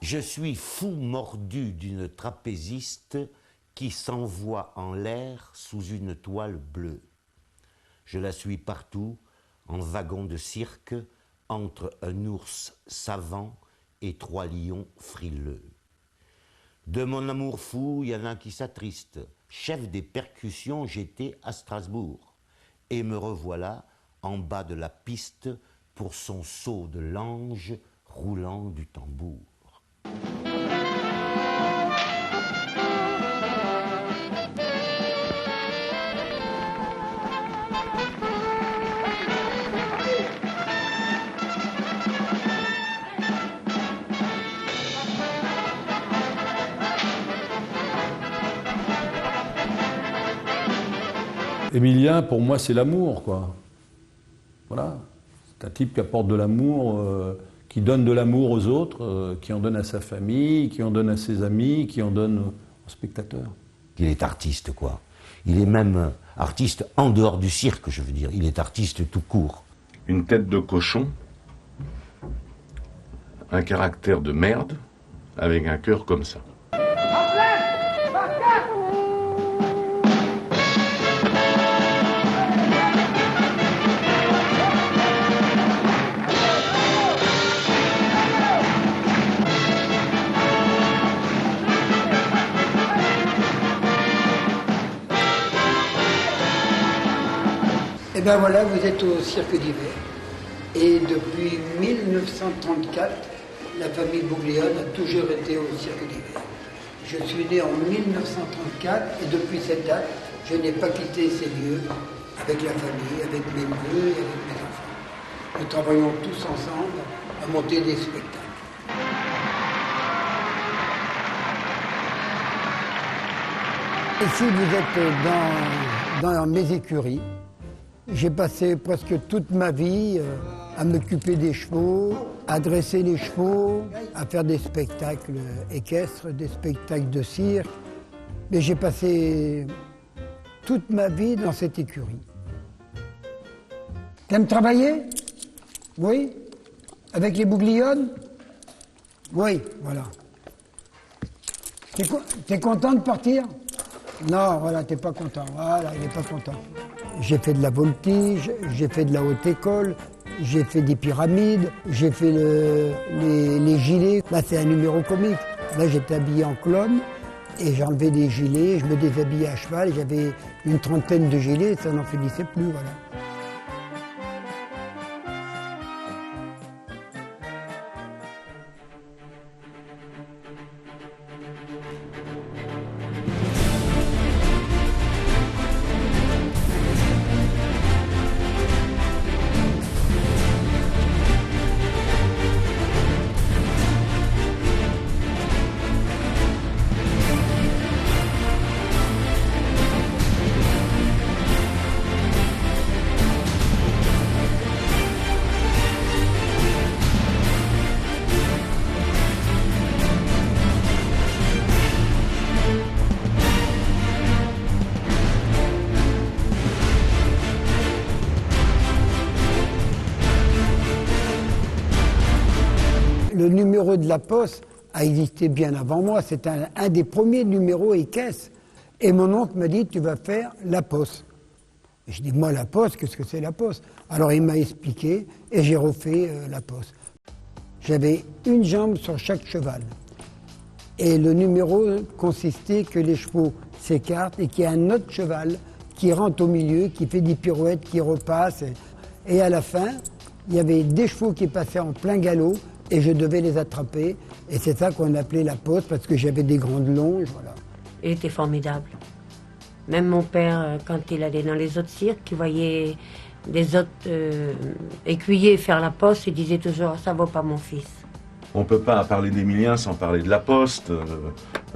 Je suis fou mordu d'une trapéziste qui s'envoie en l'air sous une toile bleue. Je la suis partout, en wagon de cirque, entre un ours savant et 3 lions frileux. De mon amour fou, il y en a qui s'attristent. Chef des percussions, j'étais à Strasbourg. Et me revoilà en bas de la piste pour son saut de l'ange roulant du tambour. Émilien, pour moi, c'est l'amour, quoi. Voilà. C'est un type qui apporte de l'amour, qui donne de l'amour aux autres, qui en donne à sa famille, qui en donne à ses amis, qui en donne aux spectateurs. Il est artiste, quoi. Il est même artiste en dehors du cirque, je veux dire. Il est artiste tout court. Une tête de cochon, un caractère de merde, avec un cœur comme ça. Et bien voilà, vous êtes au Cirque d'hiver. Et depuis 1934, la famille Bouglione a toujours été au Cirque d'hiver. Je suis né en 1934 et depuis cette date, je n'ai pas quitté ces lieux avec la famille, avec mes neveux et avec mes enfants. Nous travaillons tous ensemble à monter des spectacles. Ici, vous êtes dans mes écuries. J'ai passé presque toute ma vie à m'occuper des chevaux, à dresser les chevaux, à faire des spectacles équestres, des spectacles de cirque. Mais j'ai passé toute ma vie dans cette écurie. T'aimes travailler? Oui. Avec les Bouglionnes? Oui, voilà. T'es content de partir? Non, voilà, t'es pas content. Voilà, il n'est pas content. J'ai fait de la voltige, j'ai fait de la haute école, j'ai fait des pyramides, j'ai fait les gilets. Là, c'est un numéro comique. Là, j'étais habillé en clown et j'enlevais des gilets, je me déshabillais à cheval. J'avais une trentaine de gilets, ça n'en finissait plus, voilà. Le numéro de la Poste a existé bien avant moi. C'est un des premiers numéros équestres. Et mon oncle m'a dit, tu vas faire la Poste. Et je dis, moi, la Poste, qu'est-ce que c'est la Poste? Alors il m'a expliqué et j'ai refait la Poste. J'avais une jambe sur chaque cheval. Et le numéro consistait que les chevaux s'écartent et qu'il y a un autre cheval qui rentre au milieu, qui fait des pirouettes, qui repasse. Et à la fin, il y avait des chevaux qui passaient en plein galop et je devais les attraper. Et c'est ça qu'on appelait la Poste, parce que j'avais des grandes longes, voilà. Il était formidable. Même mon père, quand il allait dans les autres cirques, il voyait des autres écuyers faire la Poste, il disait toujours « ça vaut pas mon fils ». On ne peut pas parler d'Émilien sans parler de la Poste.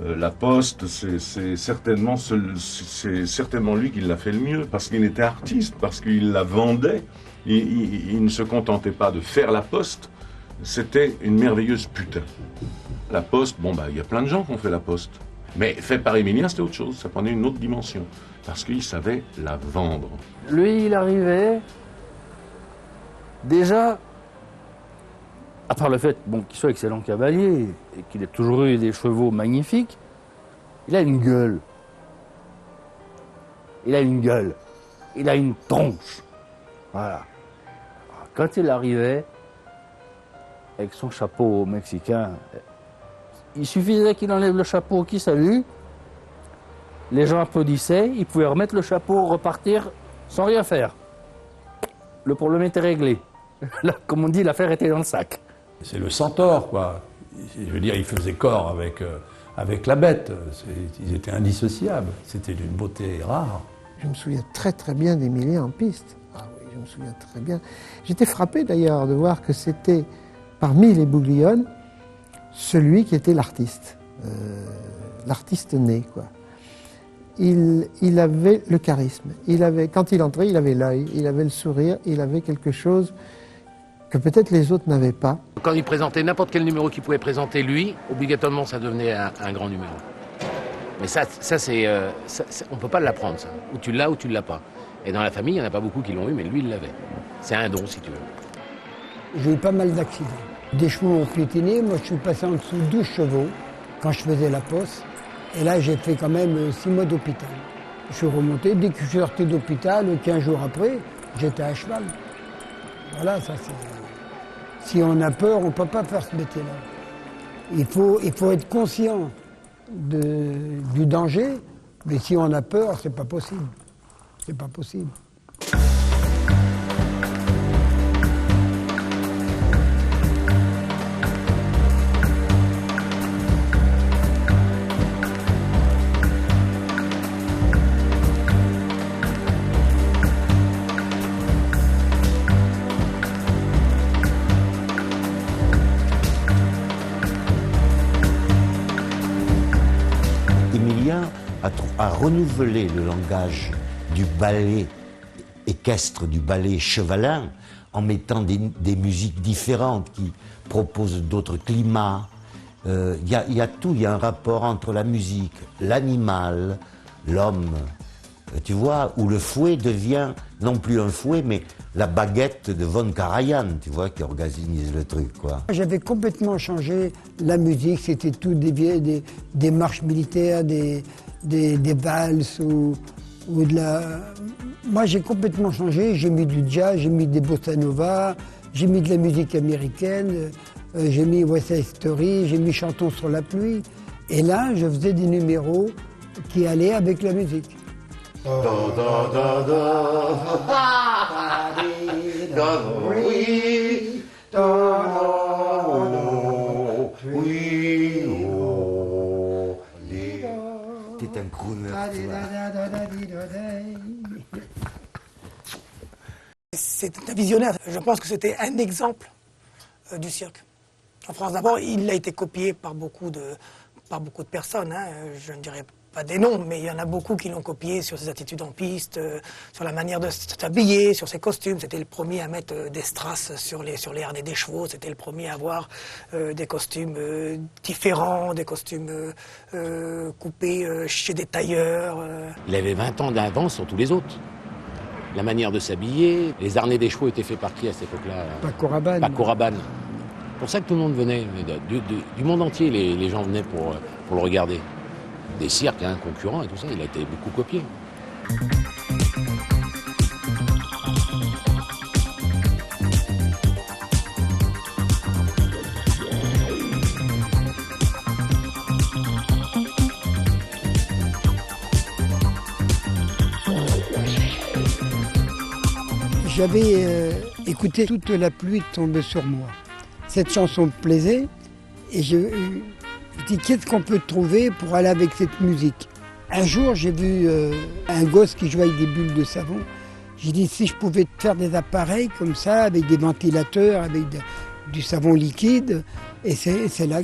La Poste, c'est certainement lui qui l'a fait le mieux, parce qu'il était artiste, parce qu'il la vendait. Il ne se contentait pas de faire la Poste, c'était une merveilleuse putain. La Poste, bon bah il y a plein de gens qui ont fait la Poste. Mais fait par Émilien, c'était autre chose, ça prenait une autre dimension, parce qu'il savait la vendre. Lui, il arrivait, déjà, à part le fait qu'il soit excellent cavalier, et qu'il a toujours eu des chevaux magnifiques, il a une gueule. Il a une gueule. Il a une tronche. Voilà. Alors, quand il arrivait, avec son chapeau mexicain, il suffisait qu'il enlève le chapeau, qu'il salue, les gens applaudissaient, il pouvait remettre le chapeau, repartir sans rien faire. Le problème était réglé. Là, comme on dit, l'affaire était dans le sac. C'est le centaure, quoi. Je veux dire, il faisait corps avec la bête. Ils étaient indissociables. C'était d'une beauté rare. Je me souviens très très bien d'Emilien en piste. Ah oui, je me souviens très bien. J'étais frappé d'ailleurs de voir que c'était, parmi les Bouglione, celui qui était l'artiste. L'artiste né, quoi. Il avait le charisme. Quand il entrait, il avait l'œil, il avait le sourire, il avait quelque chose que peut-être les autres n'avaient pas. Quand il présentait n'importe quel numéro qu'il pouvait présenter lui, obligatoirement ça devenait un grand numéro. Mais ça on ne peut pas l'apprendre, ça. Ou tu l'as ou tu ne l'as pas. Et dans la famille, il n'y en a pas beaucoup qui l'ont eu, mais lui, il l'avait. C'est un don, si tu veux. J'ai eu pas mal d'accidents. Des chevaux ont piétiné, moi je suis passé en dessous de 12 chevaux quand je faisais la poste. Et là, j'ai fait quand même 6 mois d'hôpital. Je suis remonté, dès que je suis sorti d'hôpital, 15 jours après, j'étais à cheval. Voilà, ça c'est... Si on a peur, on ne peut pas faire ce métier-là. Il faut être conscient du danger, mais si on a peur, c'est pas possible. C'est pas possible. A renouvelé le langage du ballet équestre, du ballet chevalin, en mettant des musiques différentes qui proposent d'autres climats. Il y a tout, il y a un rapport entre la musique, l'animal, l'homme, tu vois, où le fouet devient non plus un fouet, mais la baguette de Von Karajan, tu vois, qui organise le truc, quoi. J'avais complètement changé la musique, c'était tout des marches militaires, des valses ou de la... Moi, j'ai complètement changé, j'ai mis du jazz, j'ai mis des bossa nova, j'ai mis de la musique américaine, j'ai mis West Side Story, j'ai mis Chantons sur la pluie. Et là, je faisais des numéros qui allaient avec la musique. T'es un crooner, tu vois. C'est un visionnaire. Je pense que c'était un exemple du cirque. En France, d'abord, il a été copié par beaucoup de personnes. Hein. Je ne dirais pas des noms, mais il y en a beaucoup qui l'ont copié sur ses attitudes en piste, sur la manière de s'habiller, sur ses costumes. C'était le premier à mettre des strass sur les harnais des chevaux. C'était le premier à avoir des costumes différents, des costumes coupés chez des tailleurs. Il avait 20 ans d'avance sur tous les autres. La manière de s'habiller, les harnais des chevaux étaient faits par qui à cette époque-là? Paco Rabanne. Paco Rabanne. C'est pour ça que tout le monde venait, du monde entier, les gens venaient pour le regarder. Des cirques, hein, concurrents et tout ça, il a été beaucoup copié. J'avais écouté Toute la pluie tombe sur moi. Cette chanson me plaisait et je dis qu'est-ce qu'on peut trouver pour aller avec cette musique. Un jour, j'ai vu un gosse qui jouait avec des bulles de savon. J'ai dit si je pouvais faire des appareils comme ça, avec des ventilateurs, avec du savon liquide. Et c'est là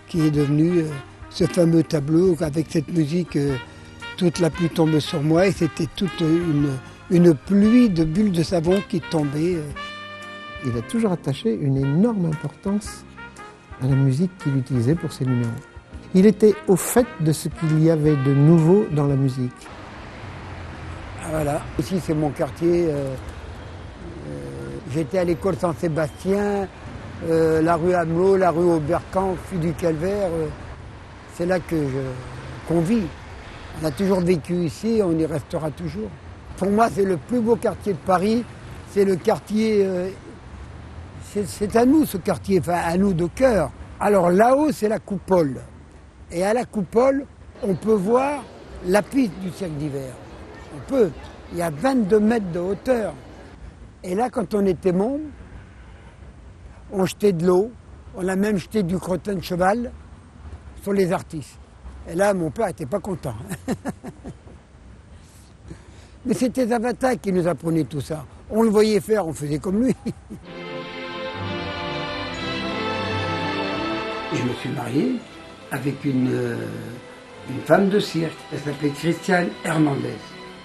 qui est devenu ce fameux tableau avec cette musique Toute la pluie tombe sur moi. Et c'était toute une pluie de bulles de savon qui tombaient. Il a toujours attaché une énorme importance à la musique qu'il utilisait pour ses numéros. Il était au fait de ce qu'il y avait de nouveau dans la musique. Voilà. Ici, c'est mon quartier. J'étais à l'école Saint-Sébastien. la rue Amelot, la rue Aubercamp, rue du Calvaire, c'est là qu'on vit. On a toujours vécu ici, on y restera toujours. Pour moi, c'est le plus beau quartier de Paris, c'est le quartier... c'est à nous ce quartier, enfin à nous de cœur. Alors là-haut, c'est la coupole. Et à la coupole, on peut voir la piste du cirque d'hiver. On peut. Il y a 22 mètres de hauteur. Et là, quand on était môme, on jetait de l'eau. On a même jeté du crottin de cheval sur les artistes. Et là, mon père n'était pas content. Mais c'était Zavata qui nous apprenait tout ça. On le voyait faire, on faisait comme lui. Je me suis marié avec une femme de cirque. Elle s'appelait Christiane Hernandez.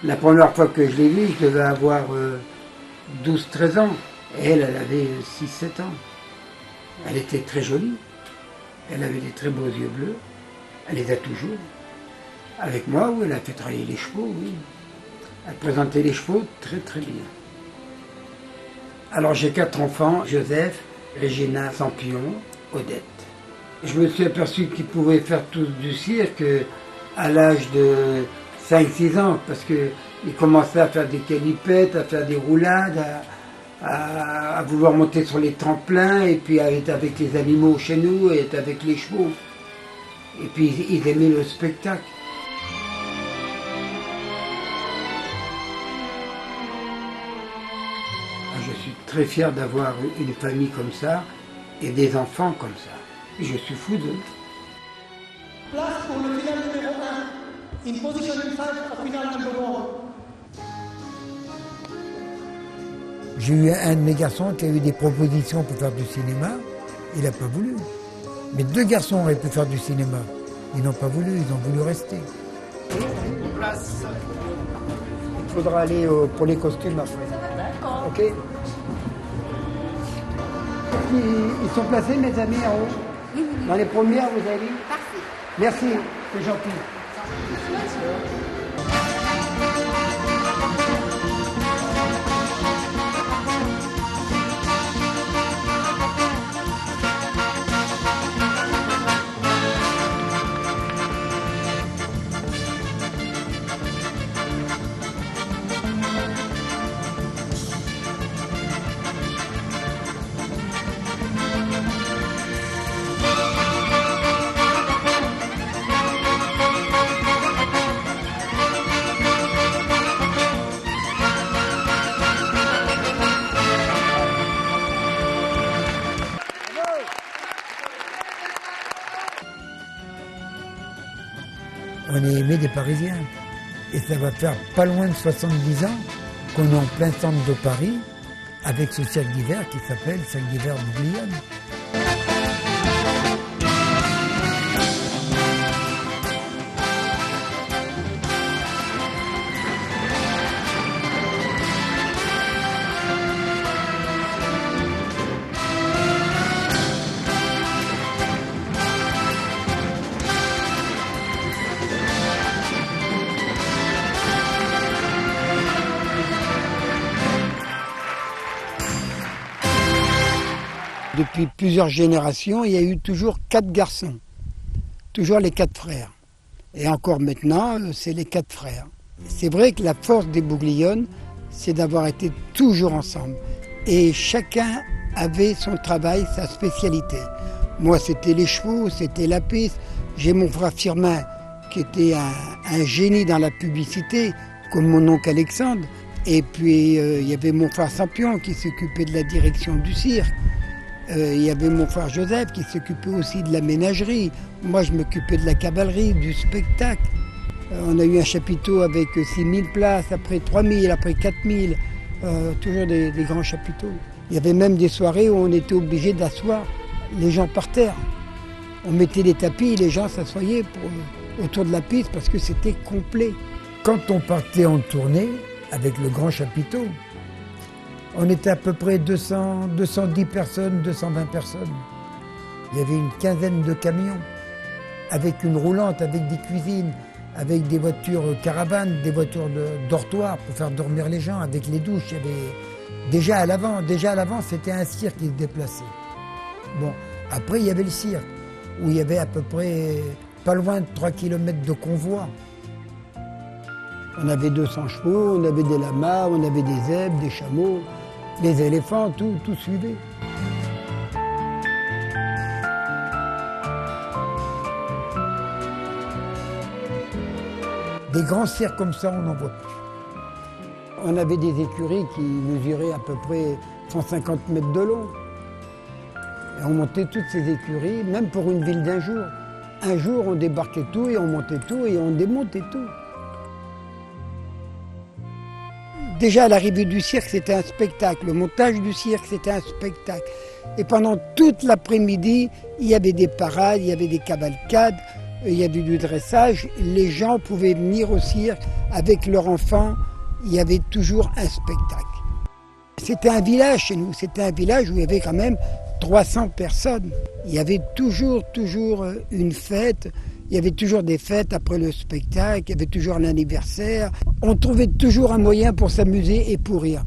La première fois que je l'ai vue, je devais avoir 12-13 ans. Et elle avait 6-7 ans. Elle était très jolie. Elle avait des très beaux yeux bleus. Elle les a toujours. Avec moi, oui, elle a fait travailler les chevaux, oui. Elle présentait les chevaux très très bien. Alors j'ai 4 enfants, Joseph, Régina, Sampion, Odette. Je me suis aperçu qu'ils pouvaient faire tous du cirque à l'âge de 5-6 ans, parce qu'ils commençaient à faire des calipettes, à faire des roulades, à vouloir monter sur les tremplins, et puis à être avec les animaux chez nous, et être avec les chevaux. Et puis ils aimaient le spectacle. Je suis très fier d'avoir une famille comme ça, et des enfants comme ça. Je suis fou d'eux. Place pour le final numéro 1. In position 5 au final numéro 1. J'ai eu un de mes garçons qui a eu des propositions pour faire du cinéma. Il n'a pas voulu. Mais 2 garçons auraient pu faire du cinéma. Ils n'ont pas voulu, ils ont voulu rester. Place. Il faudra aller pour les costumes après. D'accord. Ok. Ils sont placés, mes amis, en haut. Oui. Dans les premières, vous avez dit ? Parfait. Merci, c'est gentil. On est aimé des Parisiens. Et ça va faire pas loin de 70 ans qu'on est en plein centre de Paris avec ce cirque d'hiver qui s'appelle Cirque d'hiver Bouglione. Depuis plusieurs générations, il y a eu toujours 4 garçons, toujours les 4 frères. Et encore maintenant, c'est les 4 frères. C'est vrai que la force des Bougliones, c'est d'avoir été toujours ensemble. Et chacun avait son travail, sa spécialité. Moi, c'était les chevaux, c'était la piste. J'ai mon frère Firmin, qui était un génie dans la publicité, comme mon oncle Alexandre. Et puis, il y avait mon frère Sampion, qui s'occupait de la direction du cirque. Il y avait mon frère Joseph qui s'occupait aussi de la ménagerie. Moi, je m'occupais de la cavalerie, du spectacle. On a eu un chapiteau avec 6000 places, après 3000, après 4000. Toujours des grands chapiteaux. Il y avait même des soirées où on était obligé d'asseoir les gens par terre. On mettait les tapis et les gens s'assoyaient autour de la piste parce que c'était complet. Quand on partait en tournée avec le grand chapiteau, on était à peu près 210 personnes, 220 personnes. Il y avait une quinzaine de camions, avec une roulante, avec des cuisines, avec des voitures caravanes, des voitures de dortoir pour faire dormir les gens, avec les douches. Il y avait déjà à l'avant, c'était un cirque qui se déplaçait. Bon, après il y avait le cirque, où il y avait à peu près pas loin de 3 km de convoi. On avait 200 chevaux, on avait des lamas, on avait des zèbres, des chameaux, des éléphants, tout suivait. Des grands cirques comme ça, on n'en voit plus. On avait des écuries qui mesuraient à peu près 150 mètres de long. Et on montait toutes ces écuries, même pour une ville d'un jour. Un jour, on débarquait tout et on montait tout et on démontait tout. Déjà, à l'arrivée du cirque, c'était un spectacle. Le montage du cirque, c'était un spectacle. Et pendant toute l'après-midi, il y avait des parades, il y avait des cavalcades, il y avait du dressage. Les gens pouvaient venir au cirque avec leurs enfants. Il y avait toujours un spectacle. C'était un village chez nous. C'était un village où il y avait quand même 300 personnes. Il y avait toujours une fête. Il y avait toujours des fêtes après le spectacle. Il y avait toujours l'anniversaire. On trouvait toujours un moyen pour s'amuser et pour rire.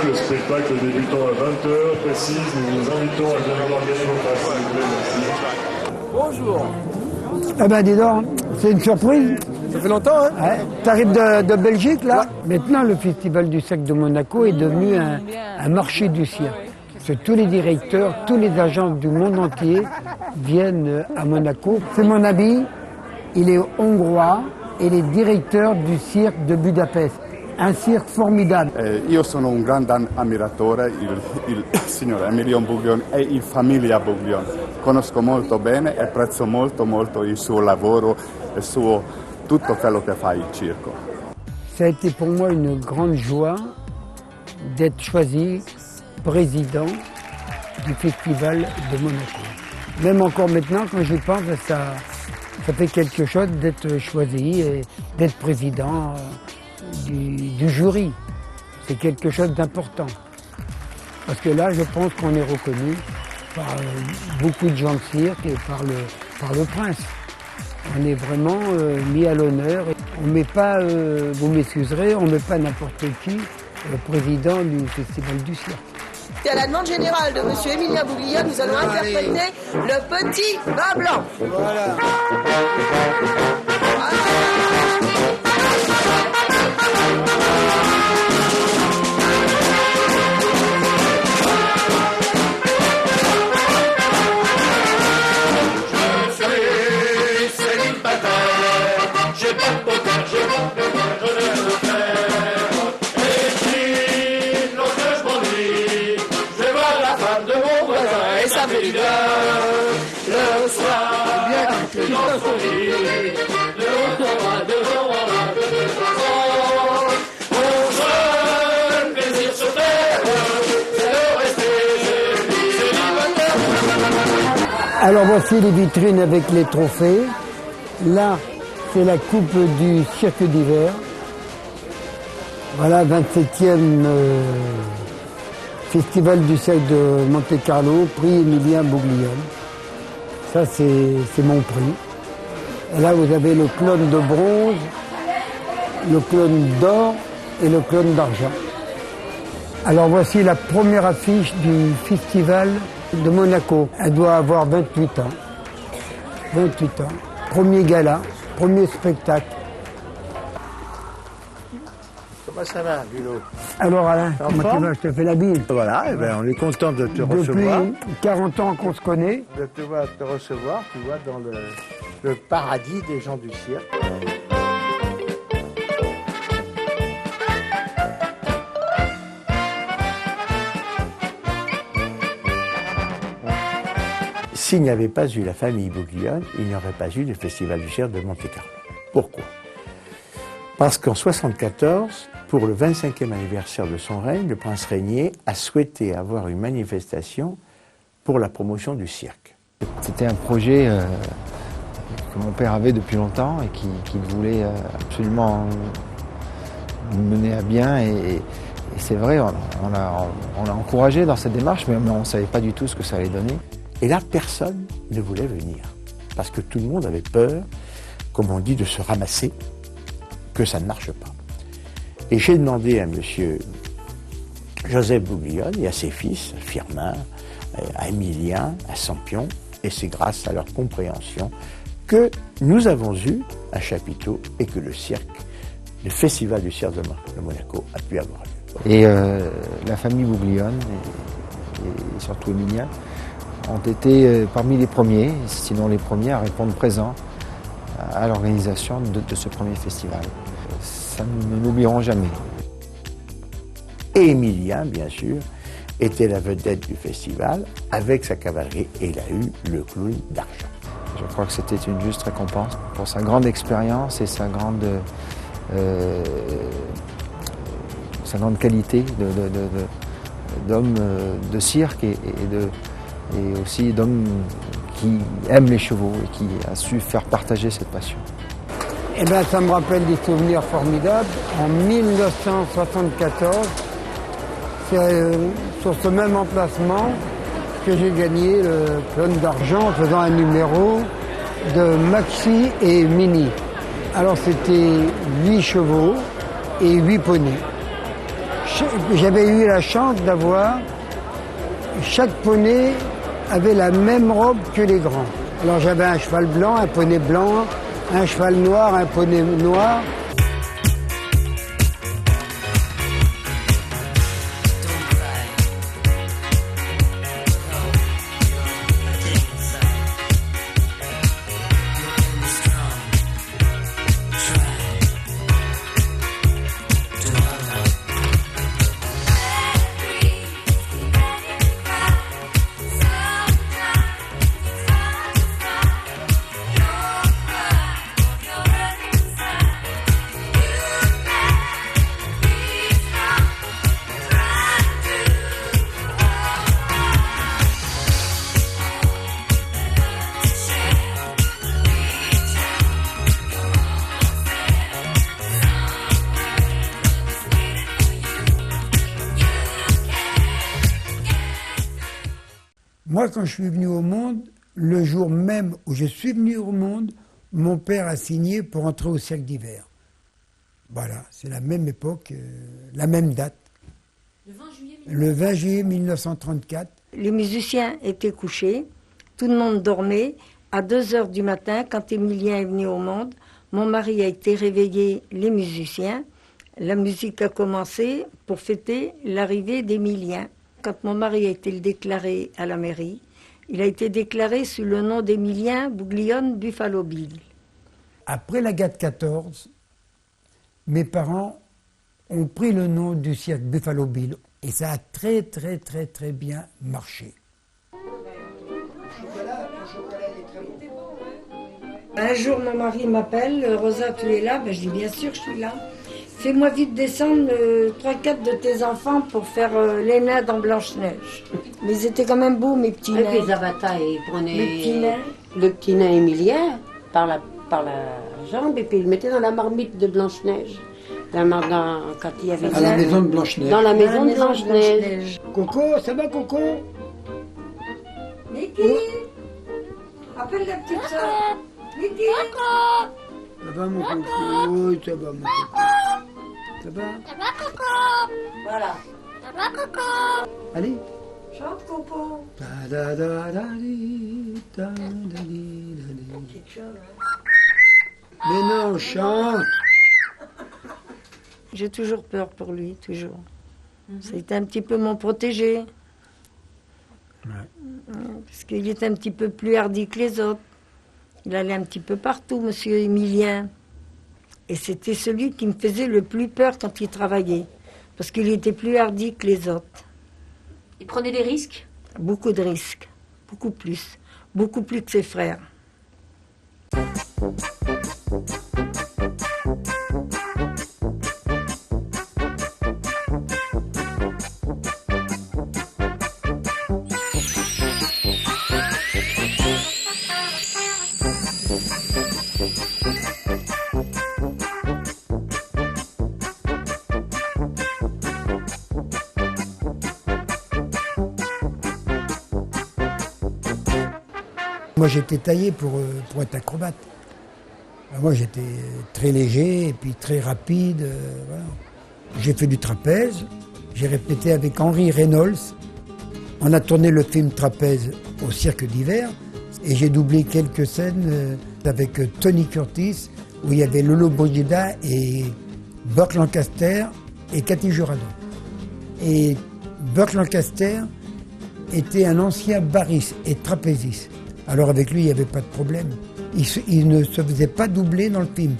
Le spectacle débutant à 20h précise, nous vous invitons à bien vouloir gagner vos places, s'il vous plaît, merci. Bonjour. Ah ben dis donc, c'est une surprise. Ça fait longtemps, hein? Ouais. T'arrives de Belgique, là? Ouais. Maintenant, le Festival du cirque de Monaco est devenu un marché du cirque. Parce que tous les directeurs, tous les agents du monde entier viennent à Monaco. C'est mon ami, il est hongrois et il est directeur du cirque de Budapest. Un cirque formidable. Io sono un grande ammiratore, il signor Emilio Buglione e il famiglia Buglione. Conosco molto bene e apprezzo molto il suo lavoro e tutto quello che fa il circo. Ça a été pour moi une grande joie d'être choisi président du Festival de Monaco. Même encore maintenant, quand j'y pense, ça fait quelque chose d'être choisi et d'être président du jury. C'est quelque chose d'important. Parce que là, je pense qu'on est reconnu par beaucoup de gens de cirque et par le prince. On est vraiment mis à l'honneur. On ne met pas, vous m'excuserez, on ne met pas n'importe qui président du Festival du cirque. Et à la demande générale de M. Emilien Buglione, nous allons interpréter le petit vin blanc. Voilà. Le soir, bien que j'en souris, le retour devant mon jeune plaisir sur terre, c'est de rester célibataire. Alors voici les vitrines avec les trophées. Là, c'est la coupe du cirque d'hiver. Voilà, 27e Festival du cirque de Monte-Carlo, prix Emilien Bouglione. Ça, c'est mon prix. Et là, vous avez le clown de bronze, le clown d'or et le clown d'argent. Alors voici la première affiche du Festival de Monaco. Elle doit avoir 28 ans. 28 ans. Premier gala, premier spectacle. Comment ça va, Bulot? Alors Alain, comment tu vas? Je te fais la bise. Voilà, eh ben, on est content de te recevoir. Depuis 40 ans qu'on se connaît. De te recevoir, tu vois, dans le paradis des gens du cirque. S'il n'y avait pas eu la famille Bouglione, il n'y aurait pas eu le Festival du cirque de Monte-Carlo. Pourquoi? Parce qu'en 1974, pour le 25e anniversaire de son règne, le prince Régnier a souhaité avoir une manifestation pour la promotion du cirque. C'était un projet que mon père avait depuis longtemps et qu'il voulait absolument mener à bien. Et c'est vrai, on l'a encouragé dans cette démarche, mais on ne savait pas du tout ce que ça allait donner. Et là, personne ne voulait venir, parce que tout le monde avait peur, comme on dit, de se ramasser, que ça ne marche pas. Et j'ai demandé à monsieur Joseph Bouglione et à ses fils, Firmin, à Émilien, à Sampion, et c'est grâce à leur compréhension que nous avons eu un chapiteau et que le festival du cirque de Monaco a pu avoir lieu. Et la famille Bouglione, et surtout Émilien, ont été parmi les premiers, sinon les premiers, à répondre présent à l'organisation de ce premier festival. Ça, nous ne l'oublierons jamais. Et Émilien, bien sûr, était la vedette du festival avec sa cavalerie et il a eu le clown d'argent. Je crois que c'était une juste récompense pour sa grande expérience et sa grande qualité d'homme de cirque et aussi d'homme qui aime les chevaux et qui a su faire partager cette passion. Eh bien, ça me rappelle des souvenirs formidables. En 1974, c'est sur ce même emplacement que j'ai gagné le clown d'argent en faisant un numéro de Maxi et Mini. Alors c'était 8 chevaux et 8 poneys. J'avais eu la chance d'avoir, chaque poney avait la même robe que les grands. Alors j'avais un cheval blanc, un poney blanc, un cheval noir, un poney noir. Moi, quand je suis venu au monde, le jour même où je suis venu au monde, mon père a signé pour entrer au cirque d'hiver. Voilà, c'est la même époque, la même date. Le 20 juillet 1934. Les musiciens étaient couchés, tout le monde dormait. À 2h du matin, quand Émilien est venu au monde, mon mari a été réveillé les musiciens. La musique a commencé pour fêter l'arrivée d'Émilien. Quand mon mari a été déclaré à la mairie, il a été déclaré sous le nom d'Émilien Bouglione Buffalo Bill. Après la GAT 14, mes parents ont pris le nom du cirque Buffalo Bill et ça a très bien marché. Un jour, mon mari m'appelle, Rosa, tu es là? Ben, je dis bien sûr, je suis là. Fais-moi vite descendre 3-4 de tes enfants pour faire les nains dans Blanche-Neige. Mais ils étaient quand même beaux, mes petits nains. Et puis Zabata, il prenait les petits nains. le petit nain Émilien par par la jambe et puis il le mettait dans la marmite de Blanche-Neige. Quand il y avait à la maison de Blanche-Neige. Dans la maison de Blanche-Neige. Coco, ça va Coco? Niki, appelle la petite soeur. Niki. Ça va mon Coco? Oui, ça va mon Coco. Ça va? Ça va, Coco? Voilà. Ça va, Coco? Allez. Chante, Coco. Mais non, chante. J'ai toujours peur pour lui, toujours. C'est un petit peu mon protégé. Parce qu'il est un petit peu plus hardi que les autres. Il allait un petit peu partout, monsieur Emilien. Et c'était celui qui me faisait le plus peur quand il travaillait. Parce qu'il était plus hardi que les autres. Il prenait des risques? Beaucoup de risques. Beaucoup plus. Beaucoup plus que ses frères. Moi, j'étais taillé pour être acrobate. Moi, j'étais très léger et puis très rapide. Voilà. J'ai fait du trapèze. J'ai répété avec Henry Reynolds. On a tourné le film Trapèze au Cirque d'hiver. Et j'ai doublé quelques scènes avec Tony Curtis, où il y avait Lolo Brigida et Burt Lancaster et Cathy Jurado. Et Burt Lancaster était un ancien bariste et trapéziste. Alors avec lui, il n'y avait pas de problème. Il ne se faisait pas doubler dans le film.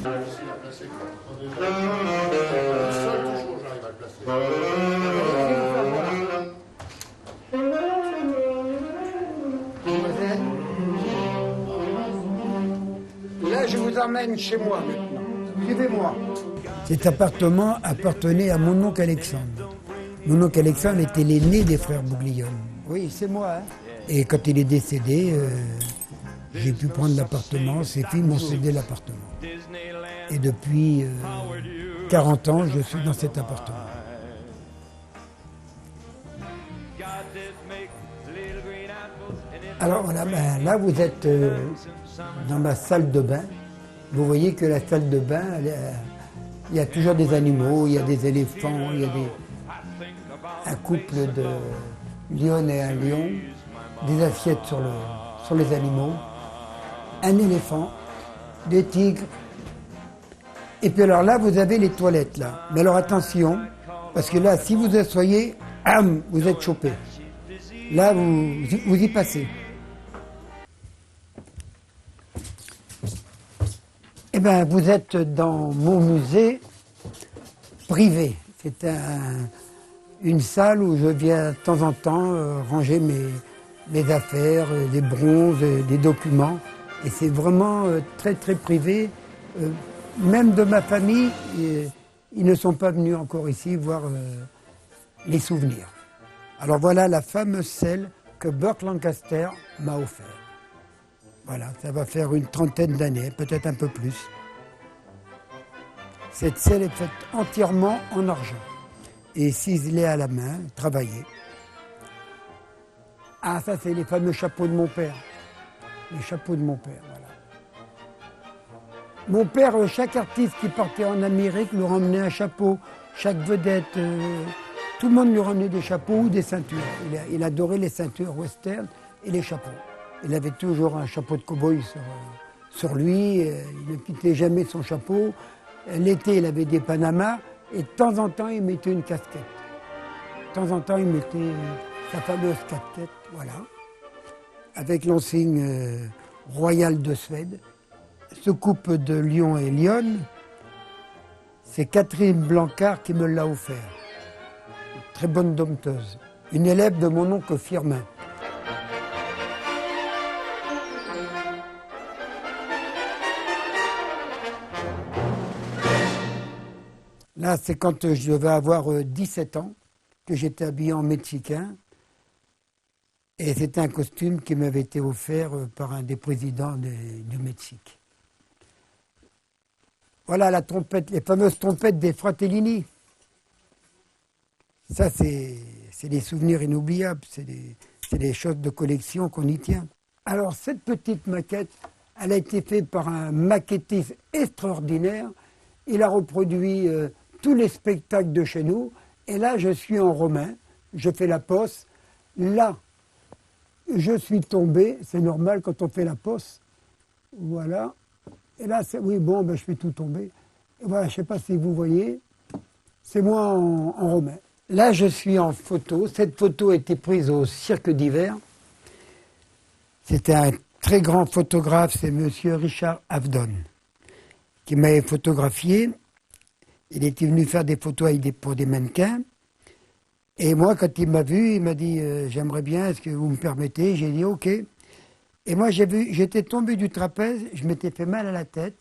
Là, je vous emmène chez moi maintenant. Suivez-moi. Cet appartement appartenait à mon oncle Alexandre. Mon oncle Alexandre était l'aîné des frères Bouglione. Oui, c'est moi. Hein. Et quand il est décédé, j'ai pu prendre l'appartement. Ses filles m'ont cédé l'appartement. Et depuis 40 ans, je suis dans cet appartement. Alors voilà, ben, là vous êtes dans ma salle de bain. Vous voyez que la salle de bain, il y a toujours des animaux, il y a des éléphants, il y a un couple de lion et un lion, des assiettes sur les animaux, un éléphant, des tigres. Et puis alors là, vous avez les toilettes là. Mais alors attention, parce que là, si vous asseyez, vous êtes chopé. Là, vous y passez. Eh bien, vous êtes dans mon musée privé. C'est une salle où je viens de temps en temps ranger mes affaires, des bronzes, des documents. Et c'est vraiment très très privé. Même de ma famille, ils ne sont pas venus encore ici voir les souvenirs. Alors voilà la fameuse selle que Burt Lancaster m'a offert. Voilà, ça va faire une trentaine d'années, peut-être un peu plus. Cette selle est faite entièrement en argent et ciselée à la main, travaillée. Ah, ça c'est les fameux chapeaux de mon père. Les chapeaux de mon père, voilà. Mon père, chaque artiste qui partait en Amérique lui ramenait un chapeau. Chaque vedette, tout le monde lui ramenait des chapeaux ou des ceintures. Il adorait les ceintures western et les chapeaux. Il avait toujours un chapeau de cow-boy sur lui. Il ne quittait jamais son chapeau. L'été, il avait des panamas. Et de temps en temps, il mettait une casquette. De temps en temps, il mettait sa fameuse casquette, voilà. Avec l'insigne royale de Suède. Ce couple de lion et lionne, c'est Catherine Blancard qui me l'a offert. Une très bonne dompteuse. Une élève de mon oncle Firmin. Là, c'est quand je devais avoir 17 ans, que j'étais habillé en mexicain. Et c'était un costume qui m'avait été offert par un des présidents du Mexique. Voilà la trompette, les fameuses trompettes des Fratellini. Ça, c'est des souvenirs inoubliables, c'est des choses de collection qu'on y tient. Alors, cette petite maquette, elle a été faite par un maquettiste extraordinaire. Il a reproduit tous les spectacles de chez nous. Et là, je suis en romain, je fais la poste. Là, je suis tombé, c'est normal quand on fait la poste. Voilà. Et là, oui, bon, ben, je fais tout tomber. Et voilà, je ne sais pas si vous voyez, c'est moi en romain. Là, je suis en photo. Cette photo a été prise au Cirque d'hiver. C'était un très grand photographe, c'est M. Richard Avedon, qui m'avait photographié. Il était venu faire des photos pour des mannequins. Et moi, quand il m'a vu, il m'a dit « J'aimerais bien, est-ce que vous me permettez ?» J'ai dit « Ok ». Et moi, j'étais tombé du trapèze, je m'étais fait mal à la tête,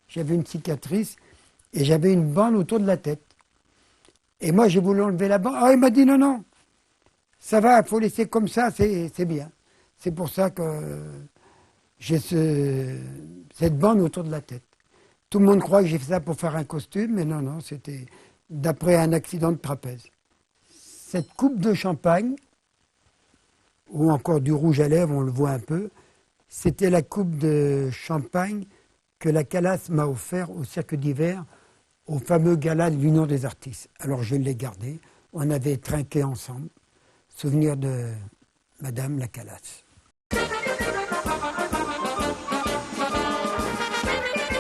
j'avais une cicatrice, et j'avais une bande autour de la tête. Et moi, j'ai voulu enlever la bande. Ah, il m'a dit « Non, non, ça va, il faut laisser comme ça, c'est bien ». C'est pour ça que j'ai cette bande autour de la tête. Tout le monde croit que j'ai fait ça pour faire un costume, mais non, non, c'était d'après un accident de trapèze. Cette coupe de champagne, ou encore du rouge à lèvres, on le voit un peu, c'était la coupe de champagne que la Calas m'a offert au Cirque d'hiver, au fameux gala de l'Union des artistes. Alors je l'ai gardé, on avait trinqué ensemble, souvenir de Madame la Calas.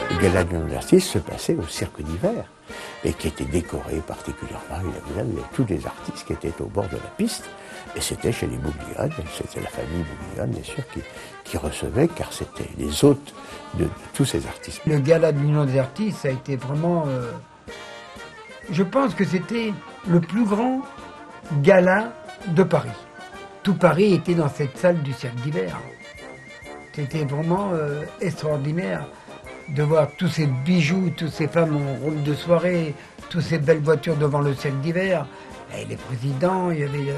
Le gala de l'Union des artistes se passait au Cirque d'hiver et qui était décoré particulièrement. Il y avait tous les artistes qui étaient au bord de la piste. Et c'était chez les Bouglione, c'était la famille Bouglione, bien sûr, qui recevait, car c'était les hôtes de tous ces artistes. Le gala de l'Union des artistes, ça a été vraiment... je pense que c'était le plus grand gala de Paris. Tout Paris était dans cette salle du Cirque d'hiver. C'était vraiment extraordinaire de voir tous ces bijoux, toutes ces femmes en robe de soirée, toutes ces belles voitures devant le Cirque d'hiver. Et les présidents, il y avait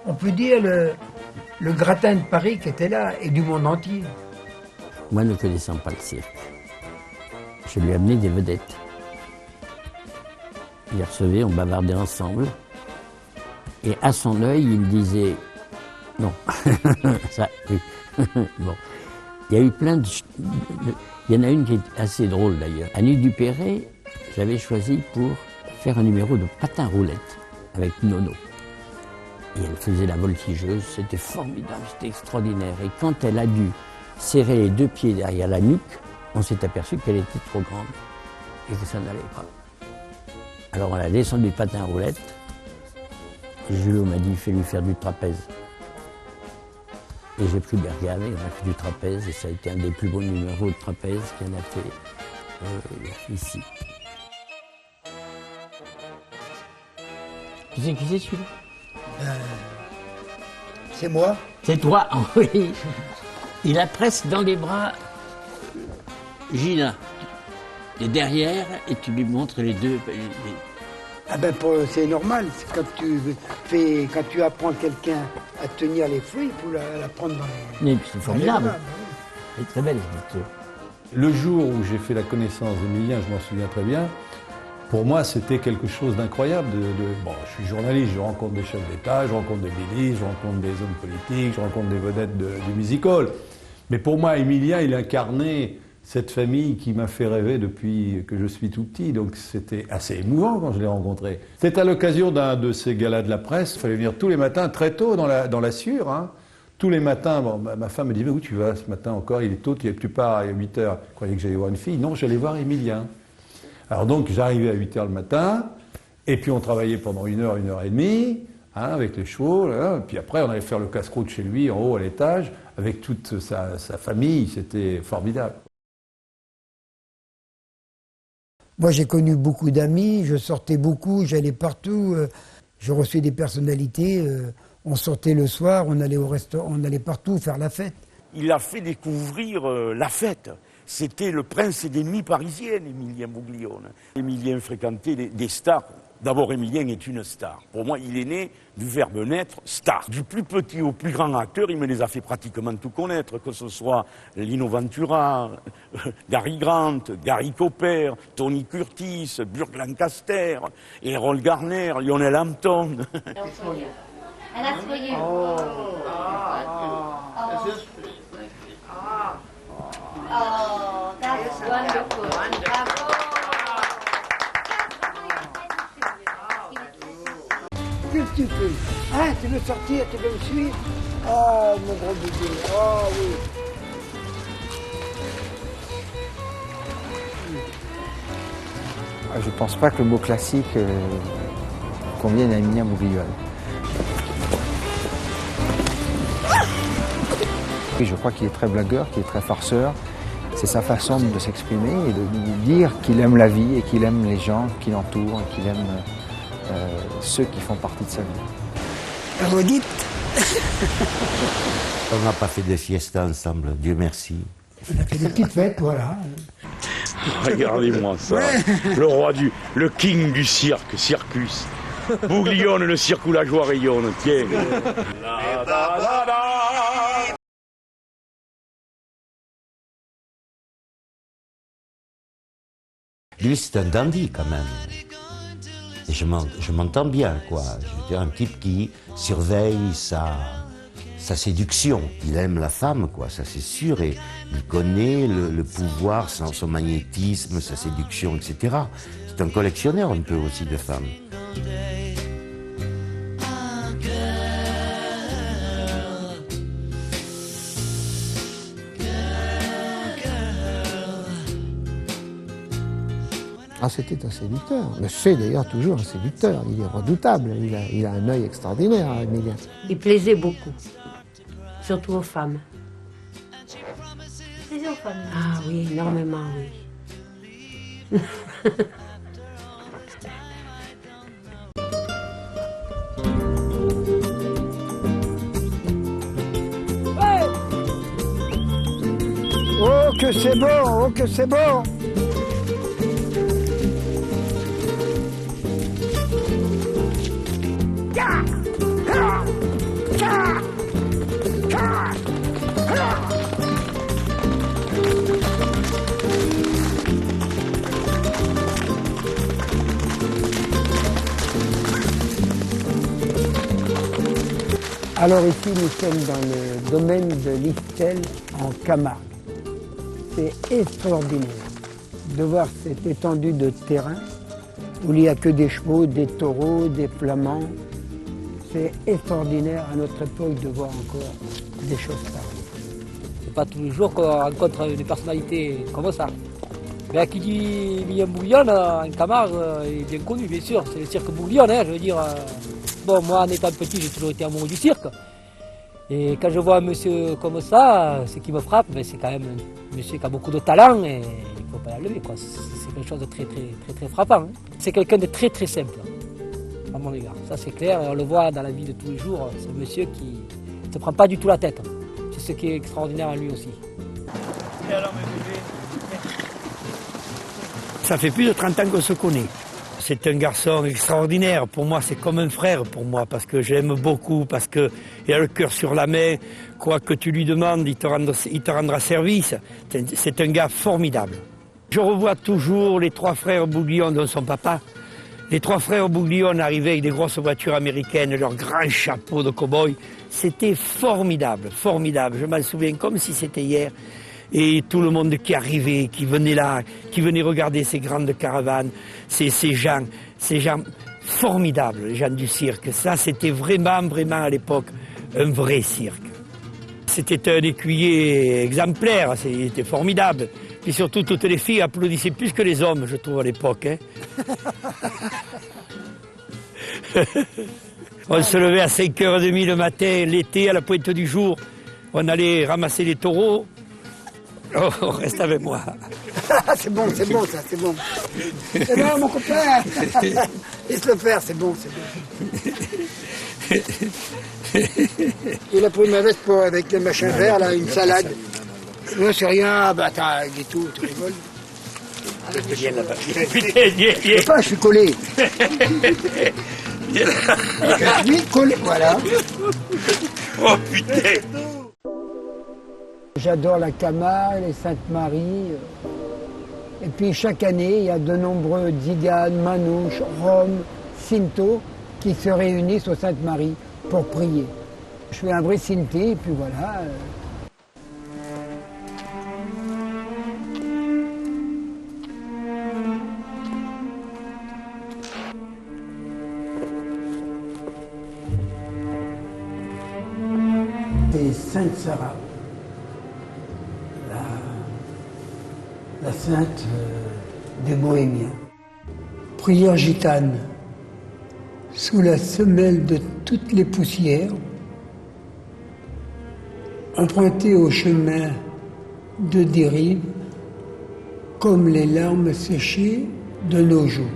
on peut dire le gratin de Paris qui était là, et du monde entier. Moi, ne connaissant pas le cirque, je lui ai amené des vedettes. Il les recevait, on bavardait ensemble. Et à son œil, il me disait non. Ça, oui. Bon. Il y a eu plein de... Il y en a une qui est assez drôle d'ailleurs. Annie Dupéré, j'avais choisi pour faire un numéro de patin roulette avec Nono. Et elle faisait la voltigeuse, c'était formidable, c'était extraordinaire. Et quand elle a dû serrer les deux pieds derrière la nuque, on s'est aperçu qu'elle était trop grande et que ça n'allait pas. Alors on a descendu le patin roulette. Julot m'a dit, fais-lui faire du trapèze. Et j'ai pris Bergame et on a fait du trapèze et ça a été un des plus beaux numéros de trapèze qu'elle a fait ici. Tu sais qui c'est celui-là? C'est moi. C'est toi, oui. Il a presque dans les bras Gina. Et derrière, et tu lui montres les deux. Ah ben c'est normal, quand tu apprends quelqu'un à tenir les fruits, il faut la prendre dans les... Mais c'est formidable. C'est très belle cette photo. Le jour où j'ai fait la connaissance d'Emilien, je m'en souviens très bien, pour moi c'était quelque chose d'incroyable. Bon, je suis journaliste, je rencontre des chefs d'État, je rencontre des milices, je rencontre des hommes politiques, je rencontre des vedettes du music hall. Mais pour moi, Emilien, il incarnait cette famille qui m'a fait rêver depuis que je suis tout petit, donc c'était assez émouvant quand je l'ai rencontré. C'était à l'occasion d'un de ces galas de la presse, il fallait venir tous les matins très tôt dans la Sûre. Hein. Tous les matins, bon, ma femme me dit « Mais où tu vas ce matin encore? Il est tôt, tu pars à 8 h. » Je croyais que j'allais voir une fille. Non, j'allais voir Emilien. Alors donc j'arrivais à 8 h le matin, et puis on travaillait pendant 1 heure, 1 heure et demie, hein, avec les chevaux, là. Puis après on allait faire le casse-croûte chez lui, en haut à l'étage, avec toute sa famille, c'était formidable. Moi, j'ai connu beaucoup d'amis, je sortais beaucoup, j'allais partout, je reçus des personnalités, on sortait le soir, on allait au restaurant, on allait partout faire la fête. Il a fait découvrir la fête. C'était le prince des nuits parisiennes, Emilien Bouglione. Emilien fréquentait des stars D'abord, Émilien est une star. Pour moi, il est né du verbe naître, star. Du plus petit au plus grand acteur, il me les a fait pratiquement tout connaître, que ce soit Lino Ventura, Gary Grant, Gary Cooper, Tony Curtis, Burt Lancaster, Errol Garner, Lionel Hampton. Oh, that's wonderful. Qu'est-ce que tu fais? Hein, tu veux sortir, tu veux me suivre? Oh, mon gros bébé, oh oui. Je ne pense pas que le mot classique convienne à Émilien Bouglione. Oui, je crois qu'il est très blagueur, qu'il est très farceur. C'est sa façon de s'exprimer et de dire qu'il aime la vie et qu'il aime les gens qui l'entourent et qu'il aime ceux qui font partie de sa vie. Vous dites? On n'a pas fait de fiesta ensemble, Dieu merci. On a fait des petites fêtes, voilà. Regardez-moi ça. Le roi le king du cirque, Circus. Bouglione, le cirque où la joie rayonne. Tiens. Lui, c'est un dandy quand même. Et je m'entends bien, quoi. Je un type qui surveille sa séduction. Il aime la femme, quoi, ça c'est sûr. Et il connaît le pouvoir, son magnétisme, sa séduction, etc. C'est un collectionneur un peu aussi de femmes. Ah, c'était un séducteur. Mais c'est d'ailleurs toujours un séducteur. Il est redoutable. Il a un œil extraordinaire, Émilien. Il plaisait beaucoup, surtout aux femmes. Plaisait aux femmes. Ah oui, énormément, oui. Oh, que c'est bon, oh, que c'est bon. Alors ici, nous sommes dans le domaine de l'Ixelles en Camargue. C'est extraordinaire de voir cette étendue de terrain où il n'y a que des chevaux, des taureaux, des flamands. C'est extraordinaire à notre époque de voir encore des choses pareilles. C'est pas tous les jours qu'on rencontre une personnalité comme ça. Mais qui dit Émilien Bouglione en Camargue, il est bien connu, bien sûr. C'est le cirque Bouglione, hein, je veux dire. Bon, moi, en étant petit, j'ai toujours été amoureux du cirque. Et quand je vois un monsieur comme ça, ce qui me frappe, c'est quand même un monsieur qui a beaucoup de talent et il ne faut pas l'enlever, quoi. C'est quelque chose de très, très, très, très frappant. Hein. C'est quelqu'un de très, très simple, à mon égard. Ça, c'est clair, et on le voit dans la vie de tous les jours. C'est un monsieur qui ne se prend pas du tout la tête. C'est ce qui est extraordinaire à lui aussi. Et alors, mes bébés, ça fait plus de 30 ans qu'on se connaît. C'est un garçon extraordinaire. Pour moi, c'est comme un frère pour moi, parce que je l'aime beaucoup, parce qu'il a le cœur sur la main. Quoi que tu lui demandes, il te rendra service. C'est un gars formidable. Je revois toujours les trois frères Bouglione, dont son papa. Les trois frères Bouglione arrivaient avec des grosses voitures américaines, leurs grands chapeaux de cow-boy. C'était formidable, formidable. Je m'en souviens comme si c'était hier. Et tout le monde qui arrivait, qui venait là, qui venait regarder ces grandes caravanes, ces gens formidables, les gens du cirque. Ça, c'était vraiment, vraiment à l'époque, un vrai cirque. C'était un écuyer exemplaire, c'était formidable. Et surtout, toutes les filles applaudissaient plus que les hommes, je trouve, à l'époque. Hein. On se levait à 5h30 le matin, l'été, à la pointe du jour. On allait ramasser les taureaux. Oh, reste avec moi. C'est bon, ça, c'est bon. C'est bon, mon copain. Laisse le faire, c'est bon, c'est bon. Il a pris ma veste avec le machin vert, là, une salade. Non, c'est rien, bah attends, il est tout, tu rigoles. Viens là-bas. Putain, Pas, je suis collé. Oui, collé, voilà. Oh putain. J'adore la Camargue, les Saintes-Maries. Et puis chaque année, il y a de nombreux Tziganes, Manouches, Roms, Sinto qui se réunissent aux Saintes-Maries pour prier. Je suis un vrai Sinti, et puis voilà. C'est Sainte Sarah, la sainte des Bohémiens. Prière gitane, sous la semelle de toutes les poussières, emprunté au chemin de dérive, comme les larmes séchées de nos joues.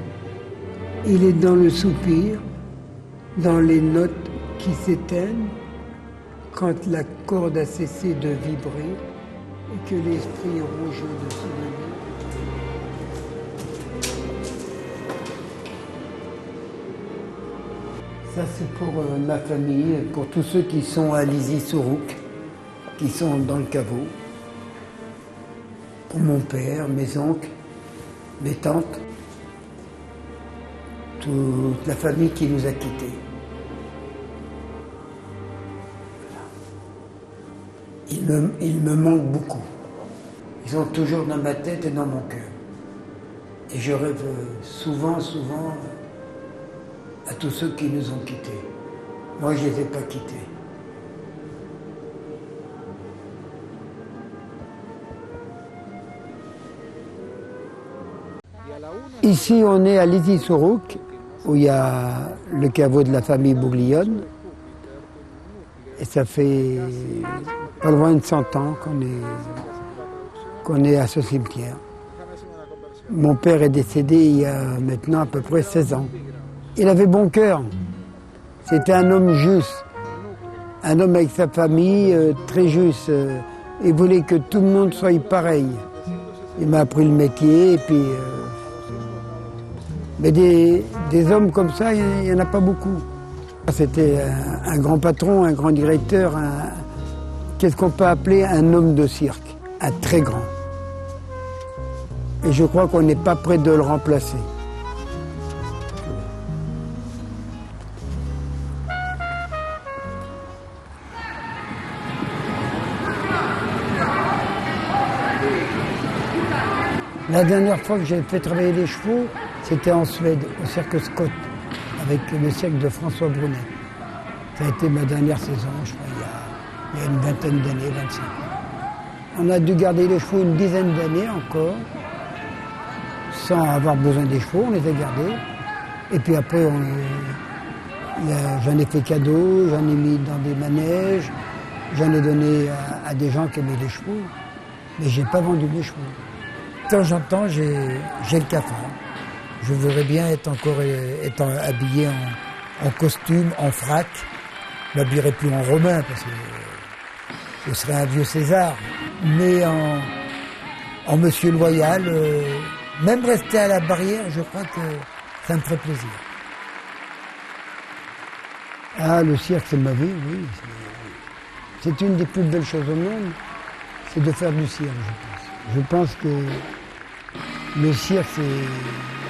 Il est dans le soupir, dans les notes qui s'éteignent, quand la corde a cessé de vibrer et que l'esprit rouge de souvenirs. Ça c'est pour ma famille, pour tous ceux qui sont à Lizy-Sourouk, qui sont dans le caveau. Pour mon père, mes oncles, mes tantes, toute la famille qui nous a quittés. Ils me manquent beaucoup. Ils sont toujours dans ma tête et dans mon cœur. Et je rêve souvent à tous ceux qui nous ont quittés. Moi, je ne les ai pas quittés. Ici, on est à Lizy-Sourouk, où il y a le caveau de la famille Bouglione. Et ça fait pas loin de 100 ans qu'on est à ce cimetière. Mon père est décédé il y a maintenant à peu près 16 ans. Il avait bon cœur. C'était un homme juste. Un homme avec sa famille, très juste. Il voulait que tout le monde soit pareil. Il m'a appris le métier et puis... Mais des hommes comme ça, il n'y en a pas beaucoup. C'était un grand patron, un grand directeur, qu'est-ce qu'on peut appeler un homme de cirque, un très grand. Et je crois qu'on n'est pas prêt de le remplacer. La dernière fois que j'ai fait travailler les chevaux, c'était en Suède, au cirque Scott, avec le cirque de François Brunet. Ça a été ma dernière saison, je crois, il y a une vingtaine d'années, 25 ans. On a dû garder les chevaux une dizaine d'années encore, sans avoir besoin des chevaux, on les a gardés. Et puis après, j'en ai fait cadeau, j'en ai mis dans des manèges, j'en ai donné à des gens qui aimaient les chevaux, mais j'ai pas vendu mes chevaux. De temps en temps, j'ai le cafard. Je voudrais bien être habillé en costume, en frac. Je ne m'habillerai plus en romain parce que je serais un vieux César. Mais en monsieur loyal, même rester à la barrière, je crois que ça me ferait plaisir. Ah, le cirque, c'est ma vie, oui. C'est une des plus belles choses au monde, c'est de faire du cirque, je pense. Je pense que le cirque,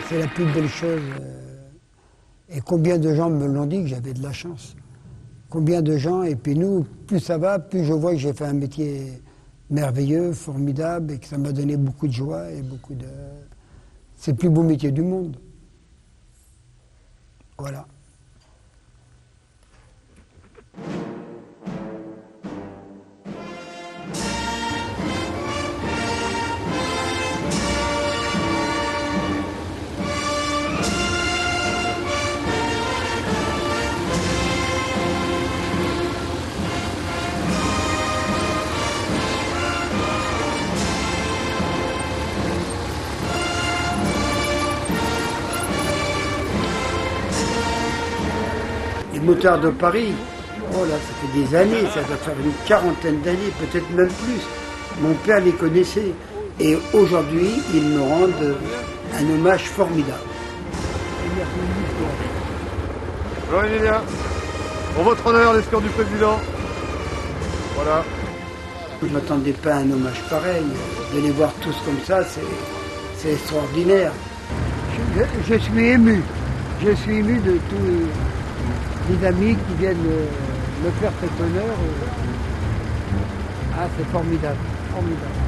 c'est la plus belle chose. Et combien de gens me l'ont dit que j'avais de la chance. Combien de gens, et puis nous, plus ça va, plus je vois que j'ai fait un métier merveilleux, formidable, et que ça m'a donné beaucoup de joie et beaucoup de... C'est le plus beau métier du monde. Voilà. Motard de Paris, oh là, ça fait des années, ça doit faire une quarantaine d'années, peut-être même plus. Mon père les connaissait. Et aujourd'hui, ils me rendent un hommage formidable. Bonjour Emilien. En votre honneur, l'escorte du président. Voilà. Je ne m'attendais pas à un hommage pareil. De les voir tous comme ça, c'est extraordinaire. Je suis ému. Je suis ému de tous les amis qui viennent me faire cet honneur. Ah, c'est formidable, formidable.